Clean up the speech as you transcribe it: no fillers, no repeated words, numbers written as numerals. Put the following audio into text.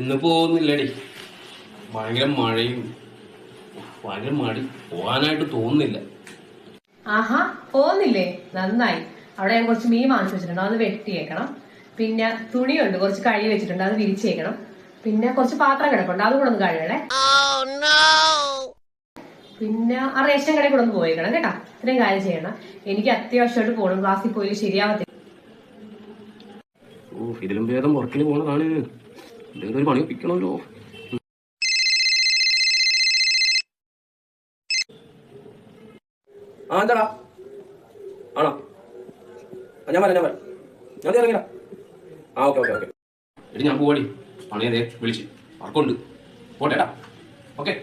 ഇന്ന് പോകുന്നില്ലടി, ഭയങ്കര മഴയും, ഭയങ്കര മടി, പോകാനായിട്ട് തോന്നുന്നില്ല. ആഹാ, പോകുന്നില്ലേ? നന്നായി. അവിടെ ഞാൻ കുറച്ച് മീൻ വാങ്ങിച്ചു വെച്ചിട്ടുണ്ട്, അത് വെട്ടിയേക്കണം. പിന്നെ തുണിയുണ്ട്, കുറച്ച് കഴുകി വെച്ചിട്ടുണ്ട്, അത് വിരിച്ചേക്കണം. പിന്നെ കുറച്ച് പാത്രം കിടപ്പുണ്ട്, അതും കൂടെ ഒന്ന് കഴുകണേ. പിന്നെ ആ റേഷൻ കടയിൽ കൂടെ ഒന്ന് പോയേക്കണം കേട്ടാ. ഇത്രയും കാര്യം ചെയ്യണം. എനിക്ക് അത്യാവശ്യമായിട്ട് പോകണം, ക്ലാസ്സിൽ പോയി ശരിയാവത്തില്ല. ഇതിലും ഭേദം വർക്കിന് പോണതാണ്. എന്തെങ്കിലും ഒരു പണി ഒപ്പിക്കണമല്ലോ. ആ എന്താടാ? ആണോ? ഞാൻ വരാം. ഞാൻ ഇറങ്ങില്ല. ആ ഓക്കെ. എടി ഞാൻ പോവാടി, പണി അതേ വിളിച്ച് വർക്കുണ്ട്. പോട്ടേടാ. ഓക്കെ.